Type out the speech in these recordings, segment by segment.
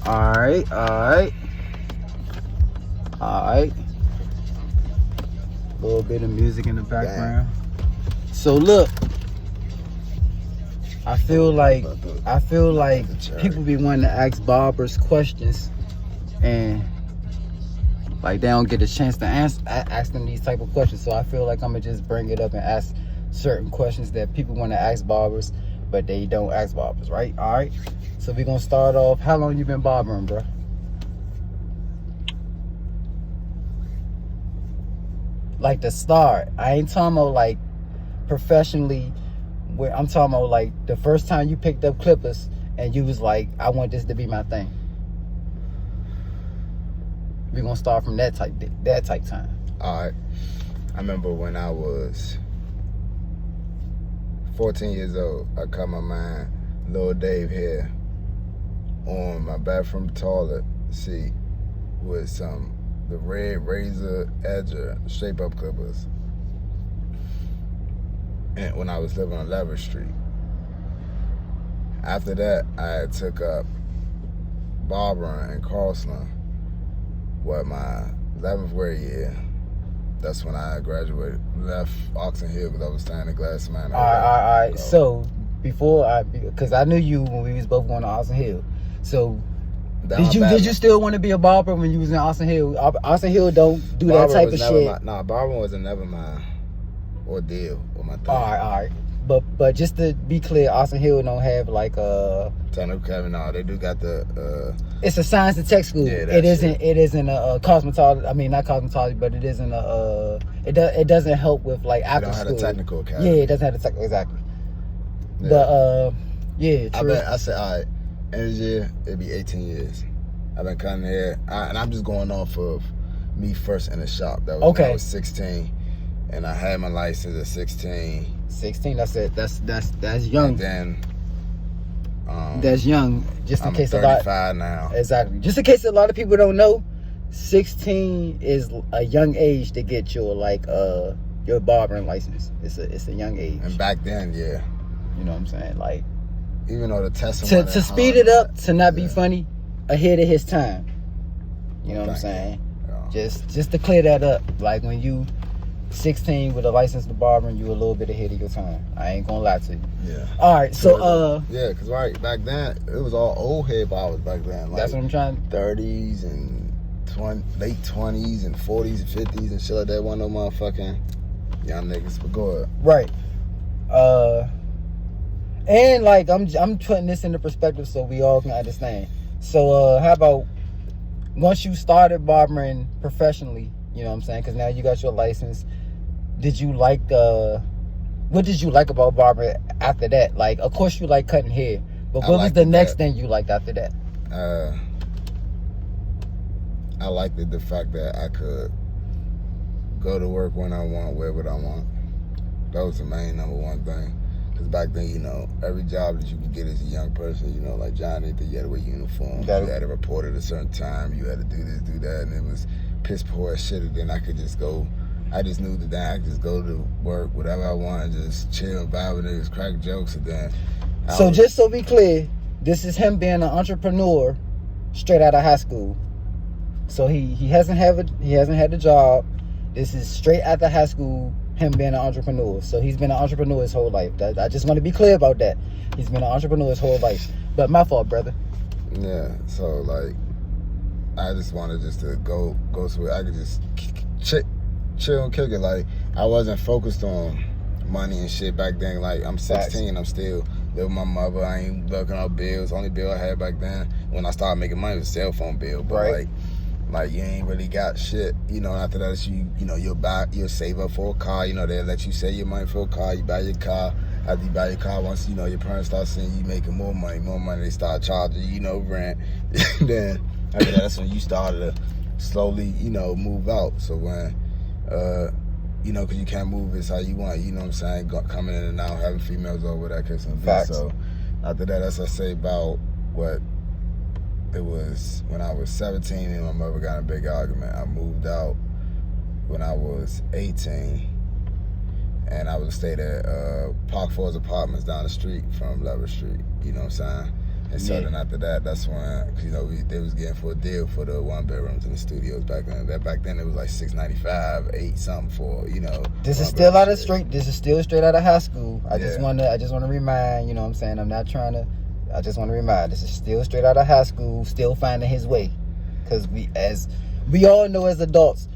Alright. A little bit of music in the background. So look, I feel like people be wanting to ask barbers questions, and like they don't get a chance to ask them these type of questions. So I feel like I'm gonna just bring it up and ask certain questions that people want to ask barbers, but they don't ask barbers, right? All right. So we're gonna start off. How long you been barbering, bro? Like the start. I ain't talking about like professionally. I'm talking about like the first time you picked up clippers and you was like, I want this to be my thing. We're gonna start from that type time. All right. I remember when I was 14 years old, I cut my man, Lil Dave here, on my bathroom toilet seat with the red razor edger shape up clippers. And when I was living on Lever Street. After that, I took up barbering in Carlsland. My 11th grade year. That's when I graduated, left Oxon Hill because I was staying in Glass Man. All right. So because I knew you when we was both going to Oxon Hill. So did you still want to be a barber when you was in Oxon Hill? Oxon Hill don't do that type of shit. Barbering was never my ordeal or my thing. All right. But just to be clear, Oxon Hill don't have like a technical cabin. No, they do got the. It's a science and tech school. Yeah, it isn't a cosmetology. I mean, not cosmetology, but it isn't a. It doesn't help with like after school. It don't have a technical cabin. Yeah, it doesn't have the technical exactly. Yeah. But yeah. True. I said, all right, in this year it'll be 18 years. I've been cutting hair, and I'm just going off of me first in the shop. That was when I was 16, and I had my license at 16. 16. That's it. That's young. And then that's young. Just in case 35 now. Exactly. Just in case a lot of people don't know, 16 is a young age to get your your barbering license. It's a young age. And back then, yeah. You know what I'm saying? Like, even though the test to speed it up, to not be funny, ahead of his time. You know what I'm saying? Yeah. Just to clear that up. Like when you 16 with a license to barbering, you a little bit ahead of your time. I ain't gonna lie to you. Yeah. All right. So yeah, cause back then it was all old head barbers back then. Like that's what I'm trying. 30s and late 20s and 40s and 50s and shit like that. One of them motherfucking young niggas. But go ahead. Right. And like I'm putting this into perspective so we all can understand. So how about once you started barbering professionally, you know what I'm saying? Because now you got your license. Did you like what did you like about barbering after that? Like, of course you like cutting hair, but what was the next thing you liked after that? I liked the fact that I could go to work when I want, wear what I want. That was the main number one thing. Because back then, you know, every job that you could get as a young person, you know, like Johnny, you had to wear uniform. You had to report at a certain time. You had to do this, do that. And it was piss poor as shit. And then I could just go. I just knew that I could just go to work, whatever I want, just chill, vibe with niggas, crack jokes. And then. Just so be clear, this is him being an entrepreneur straight out of high school. So he hasn't had a job. This is straight out of high school. Him being an entrepreneur. So he's been an entrepreneur his whole life. I just want to be clear about that. He's been an entrepreneur his whole life. But my fault, brother. Yeah, so like I just wanted to go to it. I could just chill and kick it. Like I wasn't focused on money and shit back then. Like I'm 16, I'm still living with my mother. I ain't looking out bills. Only bill I had back then when I started making money was a cell phone bill. But like you ain't really got shit, you know. After that, you'll save up for a car. You know, they'll let you save your money for a car. You buy your car. After you buy your car, once you know your parents start seeing you making more money, they start charging you, rent. Then after that, that's when you started to slowly, move out. So when, because you can't move this how you want. You know what I'm saying? Coming in and out, having females over, that case and thing. So after that, that's what I say about what. It was when I was 17 and my mother got in a big argument. I moved out when I was 18 and I would stay at Park Forest Apartments down the street from Lever Street, you know what I'm saying? And so then after that, that's when, you know, they was getting for a deal for the 1 bedrooms in the studios back then. Back then it was like $695, $8 something for, you know. This is still straight out of high school. I just want to remind, you know what I'm saying? I'm not trying to, I just want to remind, this is still straight out of high school, still finding his way. Because we all know as adults,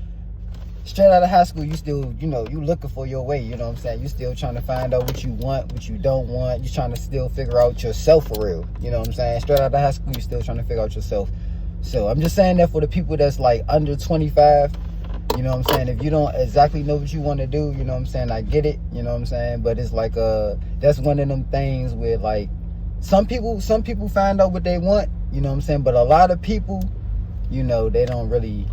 straight out of high school, you still, you know, you looking for your way, you know what I'm saying? You still trying to find out what you want, what you don't want. You trying to still figure out yourself for real, you know what I'm saying? Straight out of high school, you still trying to figure out yourself. So I'm just saying that for the people that's like under 25, you know what I'm saying? If you don't exactly know what you want to do, you know what I'm saying? I get it, you know what I'm saying? But it's like, that's one of them things where like, some people find out what they want, you know what I'm saying? But a lot of people, you know, they don't really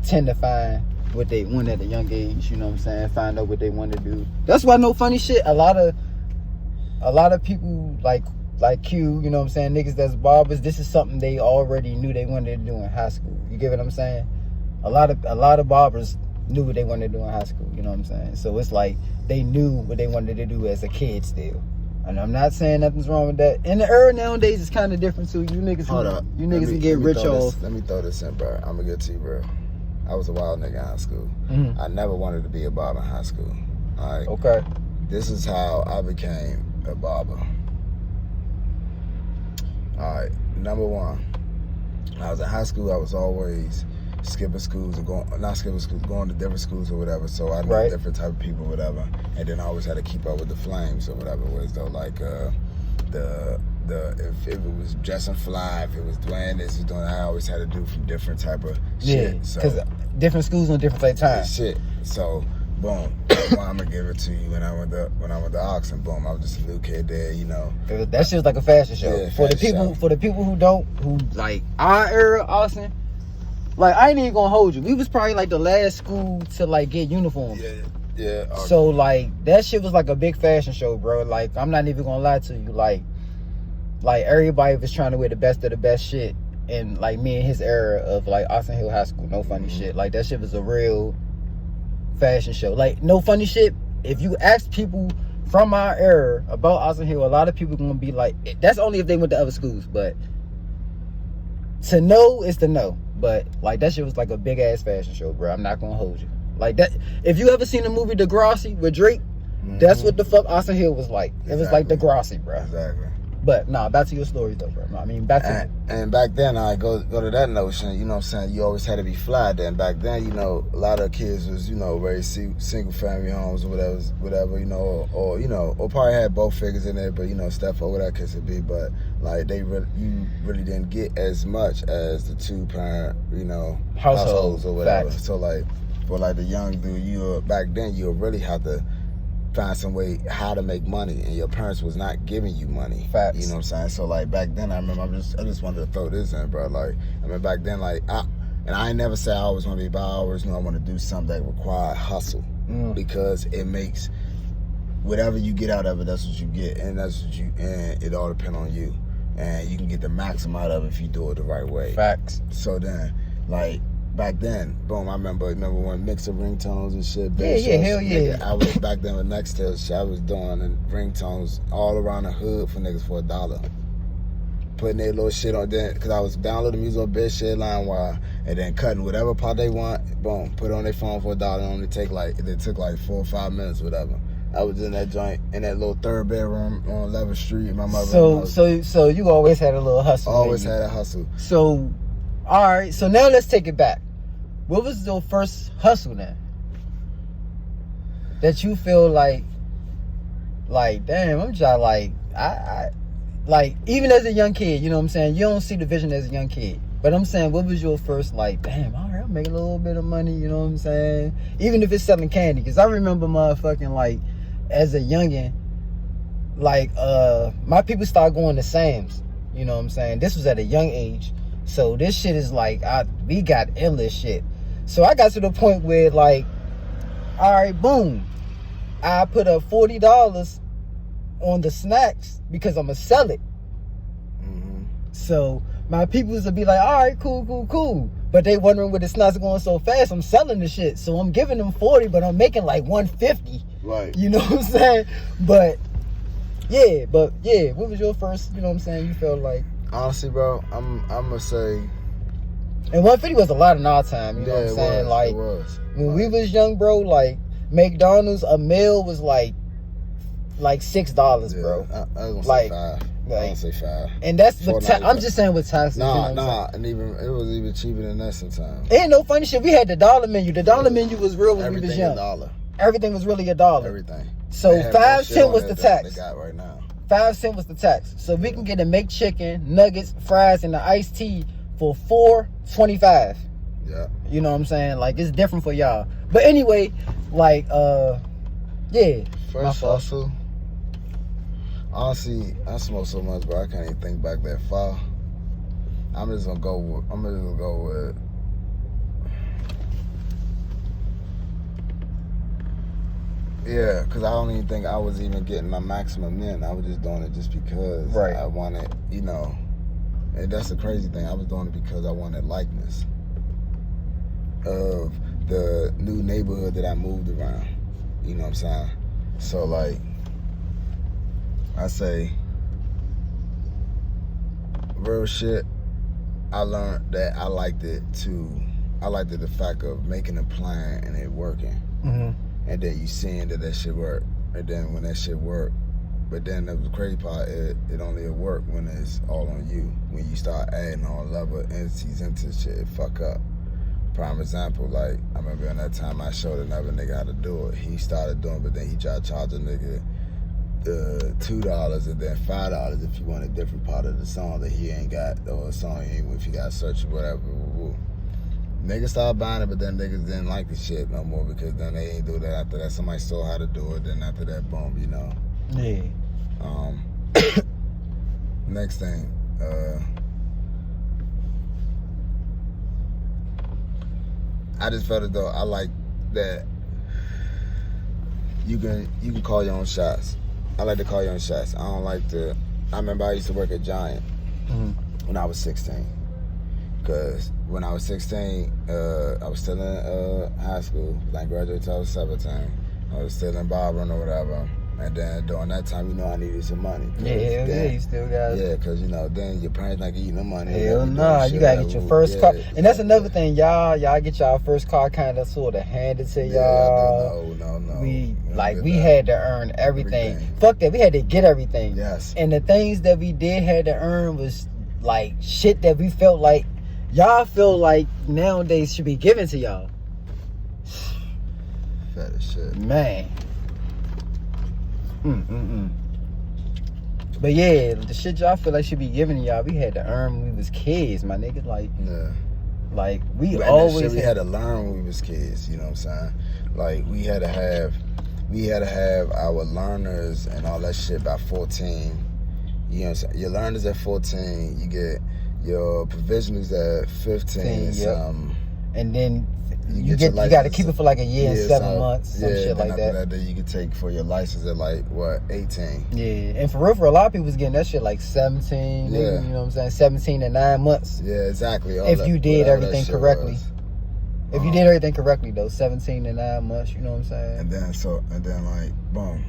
tend to find what they want at a young age, you know what I'm saying? Find out what they want to do. That's why, no funny shit, a lot of people like Q, you know what I'm saying, niggas that's barbers, this is something they already knew they wanted to do in high school. You get what I'm saying? A lot of barbers knew what they wanted to do in high school, you know what I'm saying? So it's like they knew what they wanted to do as a kid still. And I'm not saying nothing's wrong with that. In the era nowadays, it's kind of different too. You niggas can get rich off. Let me throw this in, bro. I'm gonna get to you, bro. I was a wild nigga in high school. I never wanted to be a barber in high school. All right. Okay. This is how I became a barber. All right. Number one, when I was in high school, I was always skipping schools or going to different schools or whatever. So I knew different type of people, whatever. And then I always had to keep up with the flames or whatever. Was though like if it was dressing fly, if it was doing this, doing I always had to do from different type of shit. Yeah, because different schools on different type time. Shit. So boom, well, I'm gonna give it to you when I went to Oxon. Boom, I was just a little kid there, you know. That shit was like a fashion show. Yeah, for the people who like our era, Austin. Like I ain't even gonna hold you. We was probably like the last school to like get uniforms. Yeah. Okay. So like that shit was like a big fashion show, bro. Like I'm not even gonna lie to you. Like everybody was trying to wear the best of the best shit. And like me and his era of like Austin Hill High School, no funny shit. Like that shit was a real fashion show. Like no funny shit. If you ask people from our era about Austin Hill, a lot of people gonna be like, that's only if they went to other schools. But to know is to know. But like that shit was like a big ass fashion show, bro. I'm not gonna hold you. Like that. If you ever seen the movie Degrassi with Drake, that's what the fuck Austin Hill was like. It was like Degrassi, bro. Exactly. But nah, back to your stories though, bro. I mean, back to and back then, I go to that notion. You know what I'm saying? You always had to be fly. Then back then, you know, a lot of kids was, you know, very single family homes or whatever, you know, or probably had both figures in there, but you know, stuff or whatever case it be. But like you really didn't get as much as the 2-parent, you know, households or whatever. Facts. So like for like the young dude, back then you would really have to find some way how to make money, and your parents was not giving you money. Facts. You know what I'm saying? So like back then, I remember I just wanted to throw this in, bro. Like I mean back then, like I ain't never say I always want to be about. I always know I want to do something that require hustle because it makes whatever you get out of it, that's what you get, and and it all depends on you, and you can get the maximum out of it if you do it the right way. Facts. So then, like. Back then, boom, I remember when mixer ringtones and shit. Hell yeah. I was back then with Nextel shit. I was doing ringtones all around the hood for niggas for $1. Putting their little shit on there, because I was downloading music on Best Shit, LimeWire, and then cutting whatever part they want, boom, put it on their phone for $1. And it took like 4 or 5 minutes, whatever. I was in that joint, in that little 3rd bedroom on 11th Street. My mother. So you always had a little hustle. Always had a hustle. So, all right. So now let's take it back. What was your first hustle then? That you feel like damn, I'm just like I like even as a young kid, you know what I'm saying? You don't see the vision as a young kid. But I'm saying, what was your first like, damn, all right, I'm making a little bit of money, you know what I'm saying? Even if it's selling candy. Because I remember motherfucking like as a youngin', like my people started going to Sam's, you know what I'm saying? This was at a young age. So this shit is like we got endless shit. So I got to the point where like, all right, boom, I put up $40 on the snacks because I'm gonna sell it. So my peoples will be like, all right, cool. But they wondering where the snacks are going so fast. I'm selling the shit. So I'm giving them 40, but I'm making like 150. Right. You know what I'm saying? But yeah, what was your first, you know what I'm saying? You felt like, honestly, bro, I'm gonna say. And 150 was a lot in our time. You know what I'm saying? Like it was. when we was young, bro. Like McDonald's, a meal was like $6, bro. I was gonna Like, say 5. I was gonna say 5. And that's with I'm just saying with taxes. Nah, and even it was even cheaper than that sometimes. Ain't no funny shit. We had the dollar menu. The dollar menu was real when we was young. $1. Everything was really $1. Everything. So 5 cents was the tax. They got right now. 5 cents was the tax. So we can get a McChicken, nuggets, fries, and the iced tea for $4.25. Yeah. You know what I'm saying? Like it's different for y'all. But anyway, like yeah. First hustle. Honestly, I smoke so much, bro. I can't even think back that far. I'm just gonna go with. Yeah, because I don't even think I was even getting my maximum in. I was just doing it just because I wanted, you know. And that's the crazy thing. I was doing it because I wanted likeness of the new neighborhood that I moved around. You know what I'm saying? So, like, I say, real shit, I learned that I liked it the fact of making a plan and it working. Mm-hmm. And then you seeing that shit work. And then when that shit work, but then the crazy part, it only work when it's all on you. When you start adding all other entities into shit, it fuck up. Prime example, like, I remember in that time I showed another nigga how to do it. He started doing it, but then he tried to charge a nigga $2 and then $5 if you want a different part of the song that he ain't got, or a song he ain't, if you got search or whatever. Niggas started buying it, but then niggas didn't like the shit no more because then they ain't do that after that. Somebody saw how to do it, then after that, boom, you know. Yeah. Next thing, I just felt as though I like that you can call your own shots. I like to call your own shots. I don't like to. I remember I used to work at Giant when I was 16. Because when I was 16, I was still in high school. I graduated until I was 17. I was still in barbering or whatever. And then during that time, you know, I needed some money. Yeah, you still got it. Yeah, because, you know, then your parents not getting no money. Hell nah, you gotta get your first car. And that's another thing, y'all get y'all first car kind of sort of handed to y'all. No. We had to earn everything. Fuck that, we had to get everything. Yes. And the things that we did had to earn was like shit that we felt like y'all feel like nowadays should be given to y'all. Fat as shit. Man. But yeah, the shit y'all feel like should be given to y'all, we had to earn when we was kids, my nigga. Like, like we always had to learn when we was kids. You know what I'm saying? Like we had to have our learners and all that shit by 14. You know what I'm saying? Your learners at 14, you get your provisionals at 15. And then you got to keep it for like a year and 7 months, some shit like that. Then you can take for your license at like what, 18. Yeah, and for real, a lot of people was getting that shit like 17. You know what I'm saying? 17 and 9 months. Yeah, exactly. If you did everything correctly. If you did everything correctly though, 17 and 9 months. You know what I'm saying? And then like boom.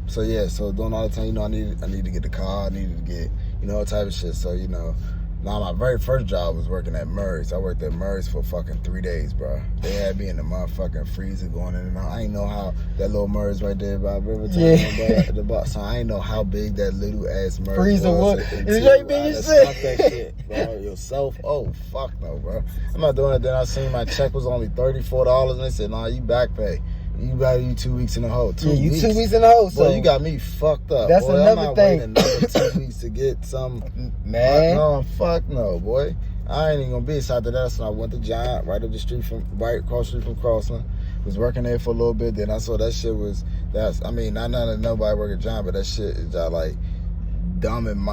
So yeah, so during all the time, you know, I need to get the car, I needed to get, you know, all type of shit. So, you know, now my very first job was working at Murray's. I worked at Murray's for fucking 3 days, bro. They had me in the motherfucking freezer going in and out. I ain't know how that little Murray's right there by Rivertown, the box. So I ain't know how big that little ass Murray's freezer was. It's right big as shit. Fuck that shit, bro. Yourself, oh fuck no, bro. I'm not doing it. Then I seen my check was only $34, and they said, nah, you back pay. You got you 2 weeks in the hole. 2 weeks. 2 weeks in the hole. So boy, you got me fucked up. That's boy, another I'm not thing. Waiting another 2 weeks to get some. Man, no, fuck no, boy. I ain't even gonna be. So after that, so I went to Giant, right across the street from Crossland. Was working there for a little bit. Then I saw that shit was. I mean, not none of nobody work at Giant, but that shit is just like dumb and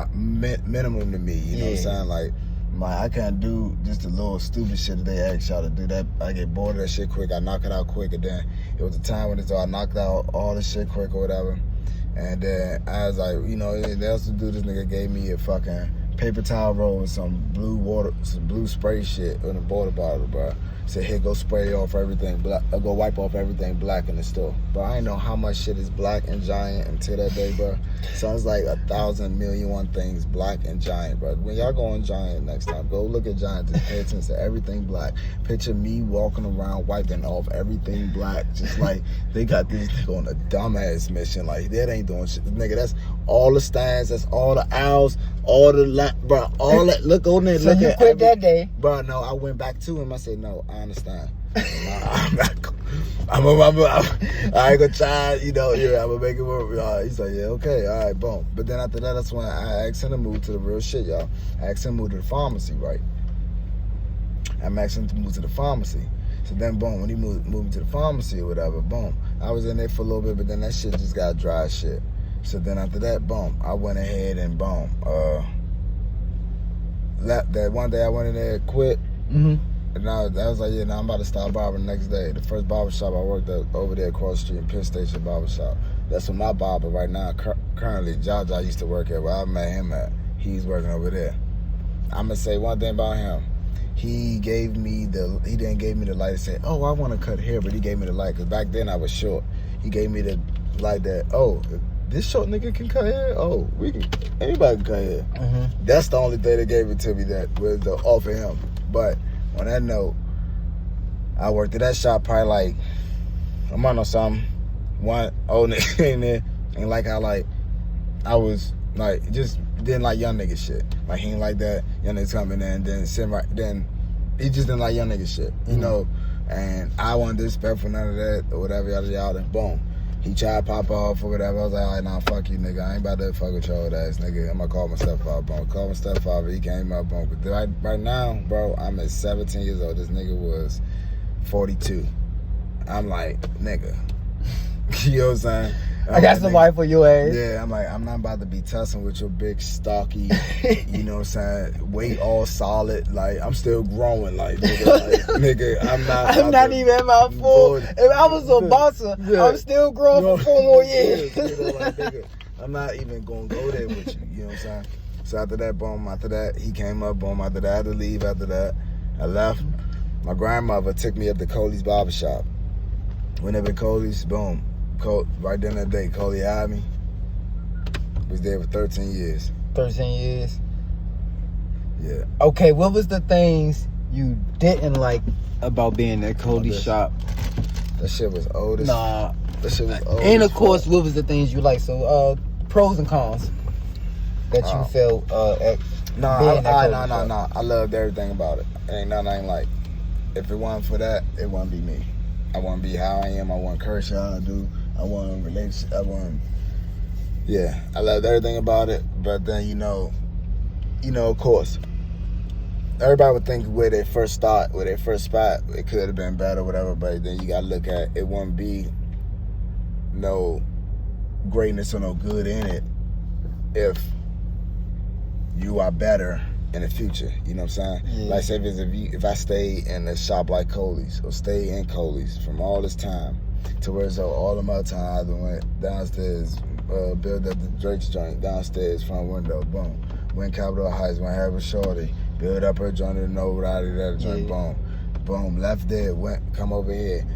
minimum to me. You know what I'm saying? Like. I can't do just the little stupid shit that they ask y'all to do. That I get bored of that shit quick. I knock it out quick, and then it was a time when I knocked out all the shit quick or whatever. And then I was like, you know, anything else to do? This nigga gave me a fucking paper towel roll and some blue spray shit in a water bottle, bro. Said, here, go spray off everything black, go wipe off everything black in the store. But I ain't know how much shit is black and giant until that day, bro. Sounds like 1,000,000,001 things black and giant, bro. When y'all go on Giant next time, go look at Giant. Just pay attention to everything black. Picture me walking around wiping off everything black, just like they got this nigga on a dumbass mission. Like, that ain't doing shit. Nigga, that's all the stands, that's all the owls, all the bro, all that. Look on there. So look you at quit that day? Bro, no, I went back to him. I said, no, I understand. I ain't gonna try, I'm gonna make it work. He's like, yeah, okay, all right, boom. But then after that, that's when I asked him to move to the real shit, y'all. I asked him to move to the pharmacy, right? I'm asking him to move to the pharmacy. So then, boom, when he moved me to the pharmacy or whatever, boom. I was in there for a little bit, but then that shit just got dry as shit. So then after that, boom, I went ahead and boom. That one day I went in there and quit. Mm-hmm. And I was like, yeah, now I'm about to start barbering the next day. The first barbershop I worked at over there across the street in Penn Station Barbershop. That's where my barber right now, currently, Jaja used to work at, where I met him at. He's working over there. I'm going to say one thing about him. He didn't give me the light to say, oh, I want to cut hair, but he gave me the light, because back then I was short. He gave me the light that, oh, this short nigga can cut hair? Oh, anybody can cut hair. Mm-hmm. That's the only thing that gave it to me, that was the offer him. But on that note, I worked at that shop probably like a month or something. One old nigga in there, and like how like I was like just didn't like young nigga shit. Like he ain't like that young niggas coming in, then he just didn't like young nigga shit, you know. And I wasn't disrespectful, none of that or whatever, yada yada. Boom. He tried to pop off or whatever. I was like, all right, nah, fuck you, nigga. I ain't about to fuck with your old ass, nigga. I'm gonna call my stepfather, bro. Call my stepfather. He came up, bro. But right now, bro, I'm at 17 years old. This nigga was 42. I'm like, nigga. You know what I'm saying? I got somebody for your ass. Yeah, I'm like, I'm not about to be tussling with your big, stocky, you know what I'm saying, weight all solid. Like, I'm still growing, like, nigga, I'm not even at my full. If I was a boxer, I'm still growing for 4 more years. Like, nigga, I'm not even going to go there with you, you know what I'm saying? So after that, boom, after that, he came up, boom, after that, I had to leave, after that, I left. My grandmother took me up to Coley's barbershop. Went up at Coley's, boom. Right then that day, Coley hired me. Was there for 13 years. 13 years? Yeah. Okay, what was the things you didn't like about being at Coley's shop? That shit was old as... Nah. That shit was old. And of course, what was the things you like? So, pros and cons that you felt at Nah. I loved everything about it. Ain't nothing I ain't like. If it wasn't for that, it wouldn't be me. I wouldn't be how I am. I wouldn't curse how I do. I want relationship. Yeah, I loved everything about it. But then of course, everybody would think where they first start, where they first spot, it could have been better, whatever. But then you gotta look at it. Wouldn't be no greatness or no good in it if you are better in the future. You know what I'm saying? Yeah. Like say if I stay in a shop like Coley's or stay in Coley's from all this time. To where so all of my time I went downstairs, build up the Drake's joint downstairs, front window, boom. Went Capitol Heights, went have a shorty, build up her joint in nobody that joint, boom. Boom, left there, come over here,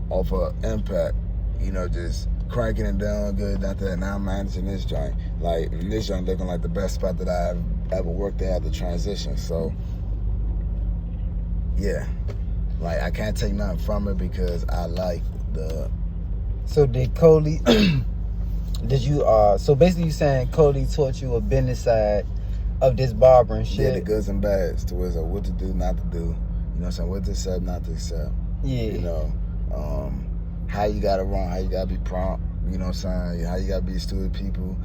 off of Impact, just cranking it down good after that. Now I'm managing this joint. Like this joint looking like the best spot that I've ever worked at the transition. So yeah. Like, I can't take nothing from it because I like the... So did Coley... did you... So basically you saying Coley taught you a business side of this barbering shit? Yeah, the goods and bads. To where it's what to do, not to do. You know what I'm saying? What to accept, not to accept. Yeah. How you got to run, how you got to be prompt. You know what I'm saying? How you got to be a steward of people.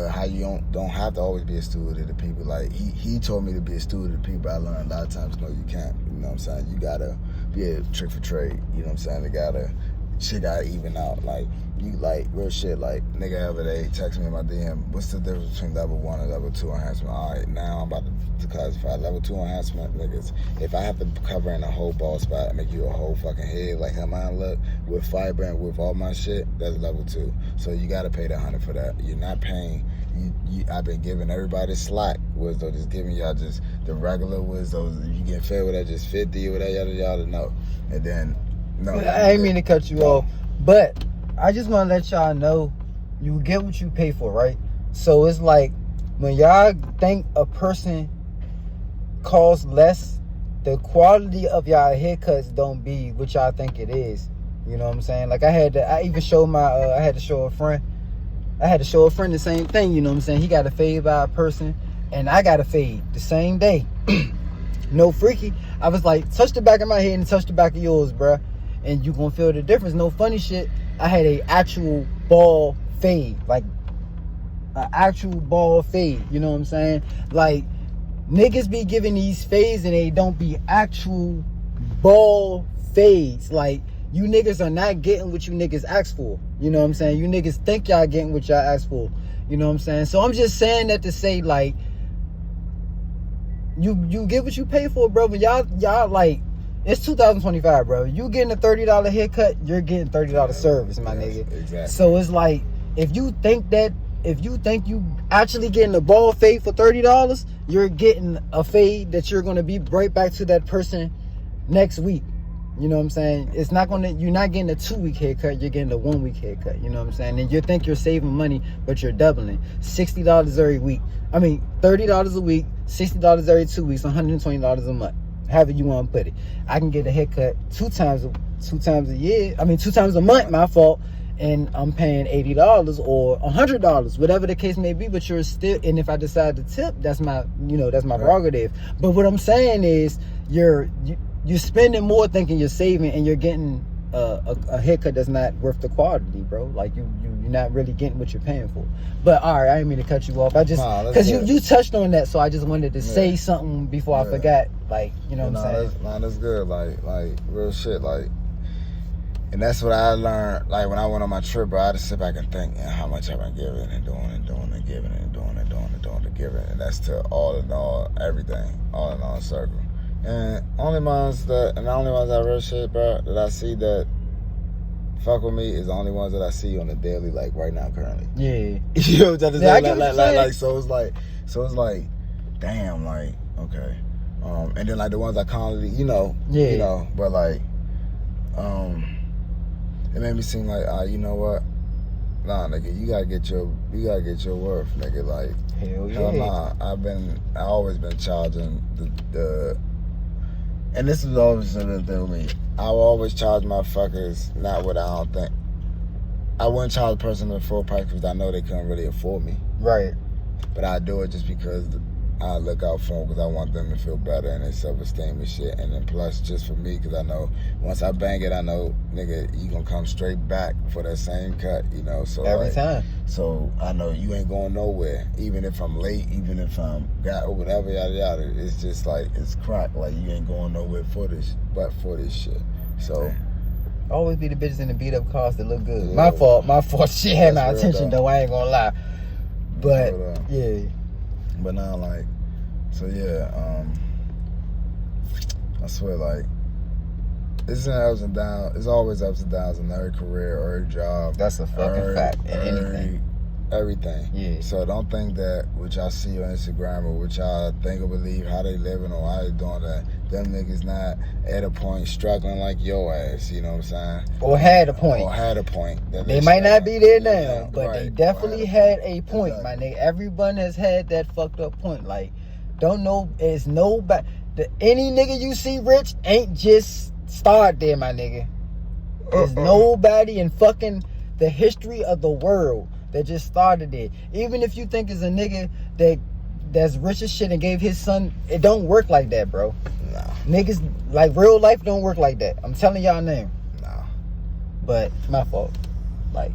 How you don't have to always be a steward of the people. Like, he told me to be a steward of the people. I learned a lot of times, no, you can't. You know what I'm saying? You got to be a trick for trade. You know what I'm saying? Shit gotta even out. Like, you like, real shit, like, nigga ever they text me in my DM, what's the difference between level 1 and level 2 enhancement? All right, now I'm about to classify level 2 enhancement, niggas. If I have to cover in a whole ball spot and make you a whole fucking head, like how mine look, with fiber and with all my shit, that's level 2. So you gotta pay the $100 for that. You're not paying I've been giving everybody slack. Worldz just giving y'all just the regular Worldz. You get fed with that just 50 or whatever, yada yada. No, and then no. I ain't mean to cut you off, but I just want to let y'all know you get what you pay for, right? So it's like when y'all think a person costs less, the quality of y'all haircuts don't be what y'all think it is. You know what I'm saying? Like I had to show a friend the same thing. You know what I'm saying? He got a fade by a person, and I got a fade the same day. No freaky. I was like, touch the back of my head and touch the back of yours, bruh, and you gonna feel the difference. No funny shit. I had a actual ball fade, like an actual ball fade. You know what I'm saying? Like niggas be giving these fades and they don't be actual ball fades. Like you niggas are not getting what you niggas ask for. You know what I'm saying? You niggas think y'all getting what y'all ask for. You know what I'm saying? So I'm just saying that to say, like, you get what you pay for, bro. But y'all like, it's 2025, bro. You getting a $30 haircut, you're getting $30 service, my nigga. Exactly. So it's like, if you think you actually getting a ball fade for $30, you're getting a fade that you're gonna be right back to that person next week. You know what I'm saying? You're not getting a 2-week haircut, you're getting a 1-week haircut. You know what I'm saying? And you think you're saving money, but you're doubling. $60 every week. I mean, $30 a week, $60 every 2 weeks, $120 a month. However you want to put it. I can get a haircut two times a year. I mean, 2 times a month, my fault. And I'm paying $80 or $100, whatever the case may be, but you're still, and if I decide to tip, that's my prerogative. But what I'm saying is you're spending more thinking you're saving, and you're getting a haircut that's not worth the quality, bro. Like you're not really getting what you're paying for. But all right, I didn't mean to cut you off. I just because you touched on that, so I just wanted to say something before I forgot. Like, you know what I'm saying? That's good. Like real shit. Like, and that's what I learned. Like when I went on my trip, bro, I had to sit back and think, how much I've been giving and doing and doing and giving and doing and doing and doing and giving, and that's to all in all everything, all in all circle. And the only ones that real shit, bro, that I see that fuck with me is the only ones that I see on the daily, like right now, currently. Yeah. You know what I'm saying? Like, so it's like, damn, like, okay. And then like the ones I constantly, you know, but like, it made me seem like, you know what? Nah, nigga, you gotta get your worth, nigga. Like, hell nah. I always been charging the and this is always something with me. I will always charge motherfuckers not what I don't think. I wouldn't charge a person the full price because I know they couldn't really afford me. Right. But I do it just because I look out for them, because I want them to feel better and their self-esteem and shit. And then plus just for me, because I know once I bang it, I know, nigga, you gonna come straight back for that same cut, you know. So every time. So I know you ain't going nowhere, even if I'm late, even if I'm got or whatever, yada yada. It's just like, it's crack. Like, you ain't going nowhere for this shit. So always be the bitches in the beat up cars that look good. Yeah. My fault. Shit had my attention though. I ain't gonna lie. But yeah. But now, like, so yeah, I swear, like, it's ups and downs. It's always ups and downs in every career or every job. That's a fucking fact. In anything. Everything. Yeah. So don't think that what y'all see on Instagram or what y'all think or believe how they living or how they doing that, them niggas not at a point struggling like your ass, you know what I'm saying? Or had a point. They might not be there now, but they definitely had a point, my nigga. Everyone has had that fucked up point. Like, don't know, it's nobody, any nigga you see rich ain't just start there, my nigga. There's nobody in fucking the history of the world that just started it. Even if you think it's a nigga that's rich as shit and gave his son, it don't work like that, bro. No. Niggas, like, real life don't work like that. I'm telling y'all now. No. But my fault. Like,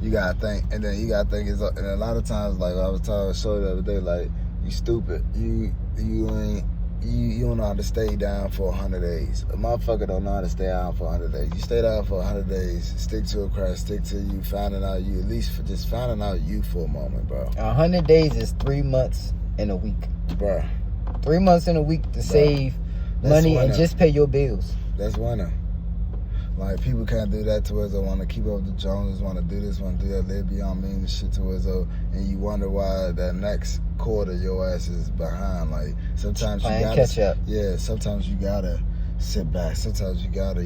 you gotta think, and then you gotta think, and a lot of times, like I was telling Shorty the other day, like, you stupid. You don't know how to stay down for 100 days. A motherfucker don't know how to stay down for 100 days. You stay down for 100 days, stick to a craft, stick to you finding out you, at least for just finding out you for a moment, bro. 100 days is 3 months in a week. Bro. 3 months in a week to save money and just pay your bills. That's winning. Like, people can't do that to us. They want to keep up the Joneses, want to do this, want to do that, live beyond me and shit to us. And you wonder why that next quarter your ass is behind. Like, sometimes you gotta catch up. Yeah, sometimes you gotta sit back. Sometimes you gotta,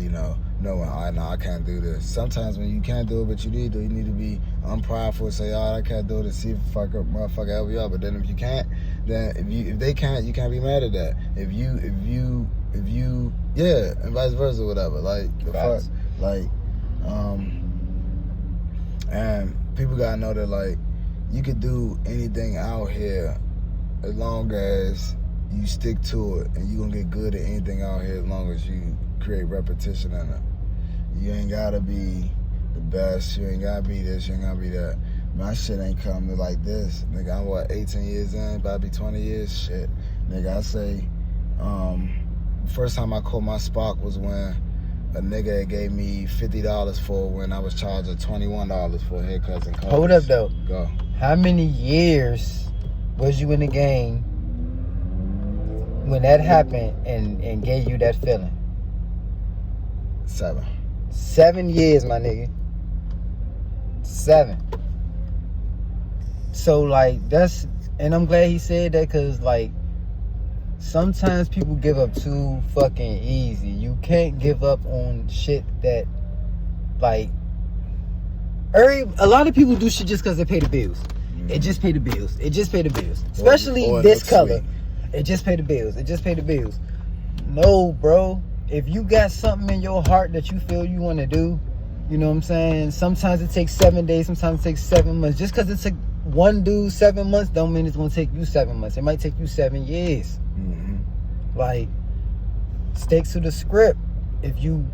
knowing, all right, no, I can't do this. Sometimes when you can't do it, but you need to be unprideful and say, all right, I can't do it, and see if motherfucker help you out. But then if you can't, then if they can't, you can't be mad at that. If you, yeah, and vice versa, whatever. Like, the fuck, like, and people gotta know that, like, you could do anything out here as long as you stick to it, and you gonna get good at anything out here as long as you create repetition in it. You ain't gotta be the best, you ain't gotta be this, you ain't gotta be that. My shit ain't coming like this. Nigga, I'm 18 years in, about to be 20 years, shit. Nigga, I say, first time I caught my spark was when a nigga gave me $50 for when I was charged $21 for haircuts and colors. Hold up, though. Go. How many years was you in the game when that happened and gave you that feeling? 7. 7 years, my nigga. 7. So, like, that's... And I'm glad he said that, because, like, sometimes people give up too fucking easy. You can't give up on shit that, like... A lot of people do shit just because they pay the bills. It just pay the bills. It just pay the bills. Especially or this color. Sweet. It just pay the bills. It just pay the bills. No, bro. If you got something in your heart that you feel you want to do, you know what I'm saying? Sometimes it takes 7 days. Sometimes it takes 7 months. Just because it took one dude 7 months don't mean it's going to take you 7 months. It might take you 7 years. Mm-hmm. Like, stick to the script. If you...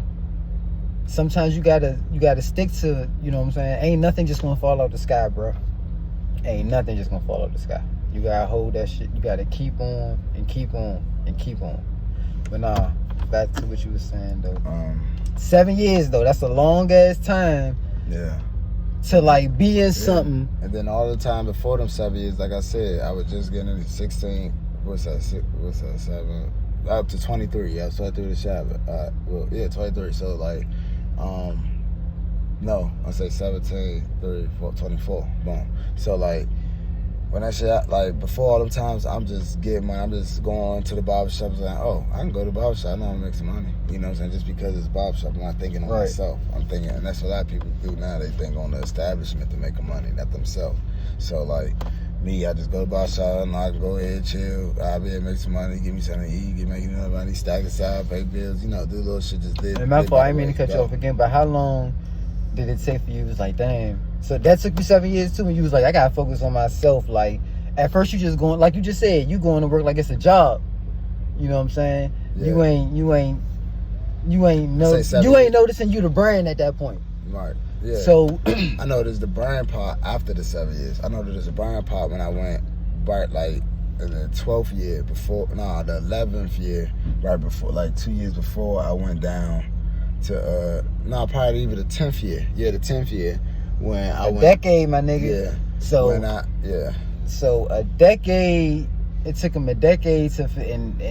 Sometimes you gotta stick to, you know what I'm saying? Ain't nothing just going to fall out the sky, bro. Ain't nothing just going to fall out the sky. You gotta hold that shit. You gotta keep on and keep on and keep on. But nah, back to what you were saying though. 7 years though, that's a long ass time. Yeah. To like be in something. And then all the time before them 7 years, like I said, I was just getting into 16. What's that? 7? Up to 23. Yeah, I was 23 to Shabbat. Well, yeah, 23. So like, no, I say 17, 34, 24. Boom. So like, when that shit, like, before all them times, I'm just getting money. I'm just going to the barbershop and saying, oh, I can go to the barbershop. I know I'm going to make some money. You know what I'm saying? Just because it's a barbershop, I'm not thinking of myself. I'm thinking, and that's what a lot of people do now. They think on the establishment to make money, not themselves. So, like, me, I just go to the barbershop and I can go ahead and chill. I'll be able to make some money, give me something to eat, get making enough money, stack aside, pay bills, do little shit, just live. And my fault, I didn't mean to cut you off again, but how long did it take for you? It was like, damn. So that took you 7 years too, and you was like, I gotta focus on myself. Like, at first you just going, like you just said, you going to work like it's a job. You know what I'm saying? Yeah. You ain't noticing you the brand at that point. Right. Yeah. So I noticed the brand part after the 7 years. I noticed there's a brand part when I went right, like, in the 12th year before, the 11th year, right before, like 2 years before I went down to, probably even the 10th year. Yeah, the 10th year when I went. A decade, my nigga. Yeah. So when So a decade, it took him a decade to, and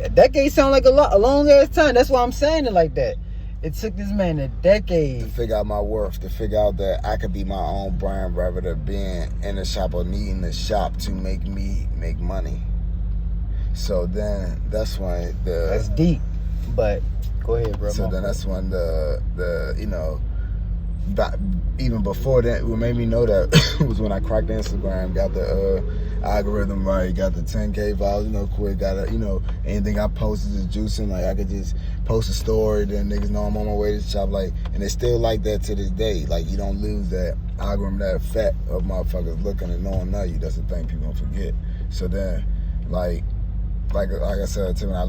a decade sound like a long ass time. That's why I'm saying it like that. It took this man a decade to figure out my worth, to figure out that I could be my own brand rather than being in the shop or needing the shop to make me make money. So then that's when that's deep, but go ahead, bro. So then that's when even before that, what made me know that was when I cracked Instagram, got the algorithm right, got the 10K views, quick, got anything I posted is juicing. Like, I could just post a story, then niggas know I'm on my way to the shop, like, and it's still like that to this day. Like, you don't lose that algorithm, that effect of motherfuckers looking and knowing you. That's the thing people don't forget. So then, like I said, when I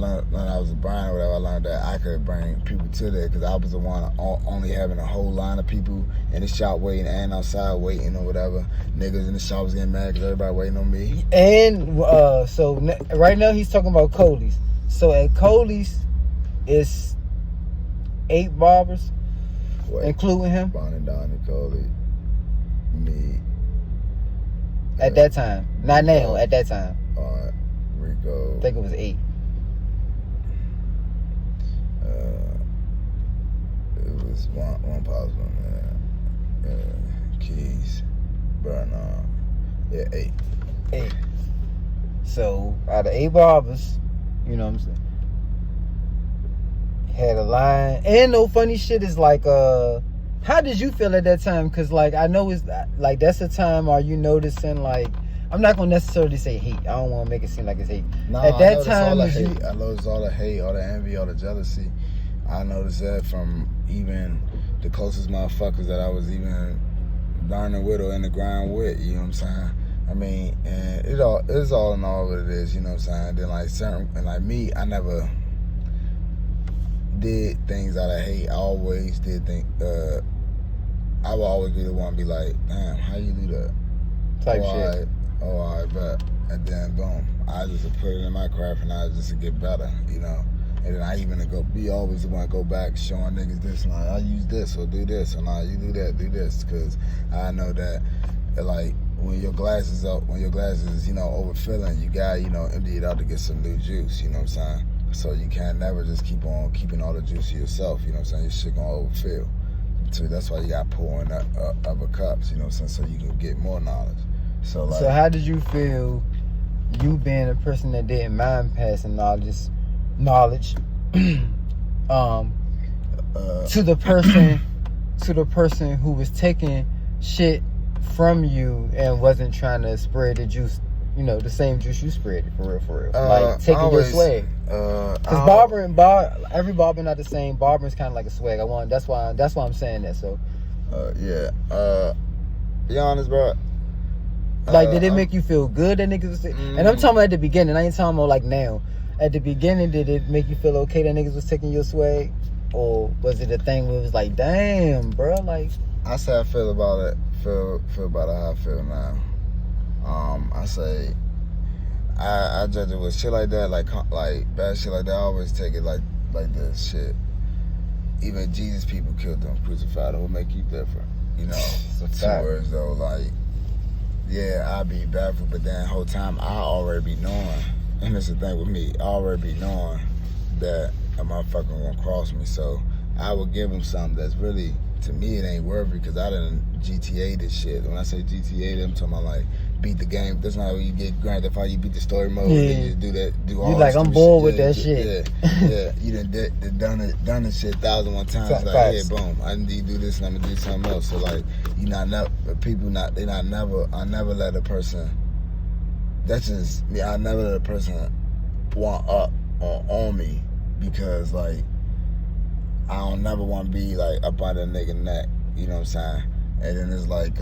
was a brand or whatever, I learned that I could bring people to there because I was the one only having a whole line of people in the shop waiting and outside waiting or whatever. Niggas in the shop was getting mad because everybody waiting on me. And so right now he's talking about Coley's. So at Coley's, it's 8 barbers, including him. Bonnie, Donnie, Coley, me. At that time, not now. At that time. Rico. I think it was 8. it was one possible, keys, burn on. Yeah, 8. 8. So out of 8 barbers, you know what I'm saying, had a line. And no funny shit is like, how did you feel at that time? Because like I know it's like that's a time are you noticing like, I'm not gonna necessarily say hate. I don't want to make it seem like it's hate. No, at that I time, I noticed all the hate, all the envy, all the jealousy. I noticed that from even the closest motherfuckers that I was even learning with or in the ground with. You know what I'm saying? I mean, and it's all in all what it is. You know what I'm saying? Then like like me, I never did things out of hate. I always did think. I would always be the one to be like, damn, how you do that? Type shit. All right, but and then boom, I just put it in my craft and I just to get better, you know. And then I even be always the one to go back showing niggas this and like, I use this or do this or nah, you do that, do this, because I know that like when your glass is up, when your glass is, you know, overfilling, you got, you know, empty it out to get some new juice, you know what I'm saying? So you can't never just keep on keeping all the juice to yourself, you know what I'm saying? Your shit gonna overfill. So that's why you got pouring other cups, you know what I'm saying, so you can get more knowledge. So how did you feel, you being a person that didn't mind passing knowledge to the person who was taking shit from you and wasn't trying to spread the juice, you know, the same juice you spread, for real. Like taking your swag. Because every barber not the same. Barber is kind of like a swag. That's why I'm saying that. So be honest, bro. Like, did it make you feel good that niggas was taking? And I'm talking about at the beginning. I ain't talking about like now. At the beginning, did it make you feel okay that niggas was taking your swag, or was it a thing where it was like, damn, bro, like? I say I feel about it. Feel about it how I feel now. I say I judge it with shit like that, like bad shit like that. I always take it like this shit. Even Jesus people killed them, crucified them. What make you different? You know, two words though, like. Yeah, I be baffled, but then the whole time I already be knowing, and that's the thing with me, I already be knowing that a motherfucker gonna cross me, so I would give him something that's really, to me, it ain't worth it, because I done GTA this shit. When I say GTA, I'm talking about like, beat the game. That's not how you get Grand Theft Auto. You beat the story mode. Yeah. You just do that. Do all. You like, I'm bored with that shit. Yeah. You done this shit 1,001 times. Like, yeah, boom. I need to do this, and I'm gonna do something else. So like, I never let a person. That's just me. I never let a person want up on me, because like, I don't never want to be like up on that nigga neck. You know what I'm saying? And then it's like,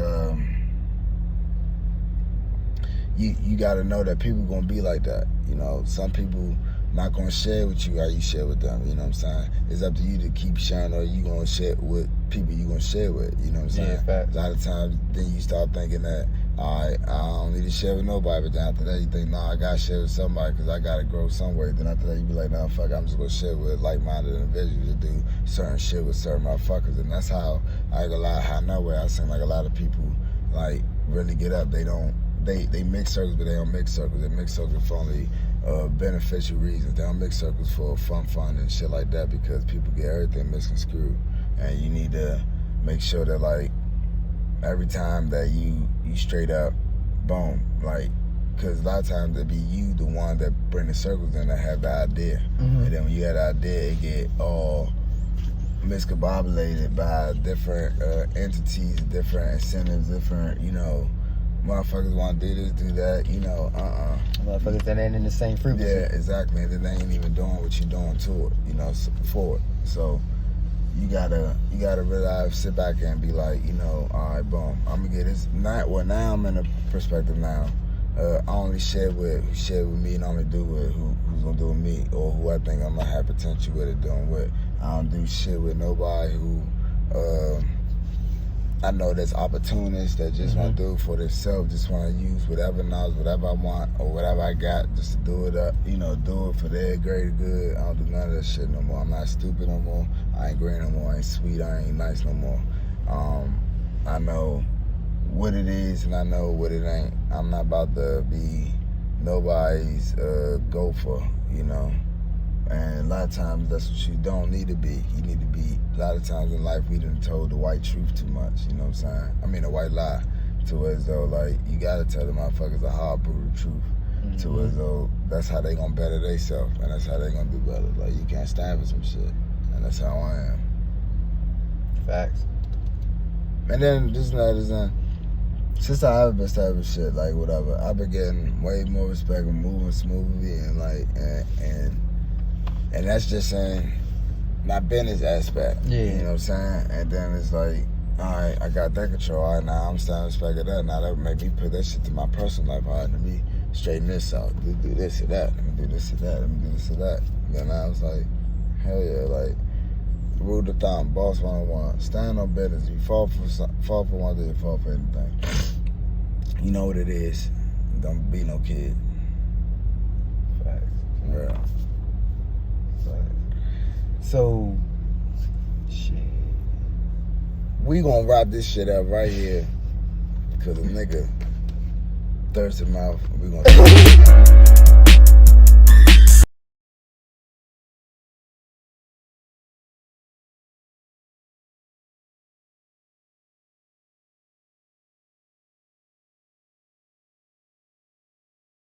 you gotta know that people gonna be like that. You know, some people not gonna share with you how you share with them. You know what I'm saying? It's up to you to keep sharing, or you gonna share with people you gonna share with. You know what I'm saying? Yeah, a lot of times, then you start thinking that, all right, I don't need to share with nobody. But then after that, you think, nah, I gotta share with somebody because I gotta grow somewhere. Then after that, you be like, nah, fuck, I'm just gonna share with like-minded individuals to do certain shit with certain motherfuckers. And that's how I ain't gonna lie, how nowhere I seen like a lot of people like really get up. They mix circles, but they don't mix circles. They mix circles for only beneficial reasons. They don't mix circles for fun and shit like that, because people get everything misconstrued. And you need to make sure that like every time that you straight up, boom, like, because a lot of times it be you the one that bring the circles in that have the idea. And then when you have the idea, it get all miscombobulated by different entities, different incentives, different, you know, motherfuckers want to do this, do that, you know, Motherfuckers that ain't in the same frequency. Yeah, exactly. And then they ain't even doing what you're doing to it, you know, for it. So you gotta really sit back and be like, you know, all right, boom, I'm gonna get this. Now I'm in a perspective now. I only share with who share with me, and only do with who's gonna do with me, or who I think I'm gonna have potential with it doing with. I don't do shit with nobody who I know that's opportunists that just want to do it for themselves, just want to use whatever knowledge, whatever I want, or whatever I got, just to do it up, you know, do it for their greater good. I don't do none of that shit no more. I'm not stupid no more. I ain't great no more. I ain't sweet. I ain't nice no more. I know what it is, and I know what it ain't. I'm not about to be nobody's gopher, you know. And a lot of times that's what you don't need to be. You need to be, a lot of times in life we done told the white truth too much, you know what I'm saying? I mean the white lie. To as though like you gotta tell the motherfuckers the hard brutal truth. To as though that's how they gonna better themselves and that's how they gonna do better. Like you can't stand for some shit. And that's how I am. Facts. And then just since I have been starting shit, like whatever, I've been getting way more respect and moving smoothly and like and that's just saying my business aspect. Yeah. You know what I'm saying? And then it's like, alright, I got that control. Alright, now I'm starting to respect of that. Now that made me put that shit to my personal life. Alright, let me straighten this out. Do this or that. Let me do this or that. Let me do this or that. Then I was like, hell yeah, like rule of thumb, boss 101. Stand on business. You fall for one thing, you fall for anything. You know what it is. Don't be no kid. Facts. Yeah. So, shit. We gonna wrap this shit up right here. Cause a nigga thirsty mouth. We gonna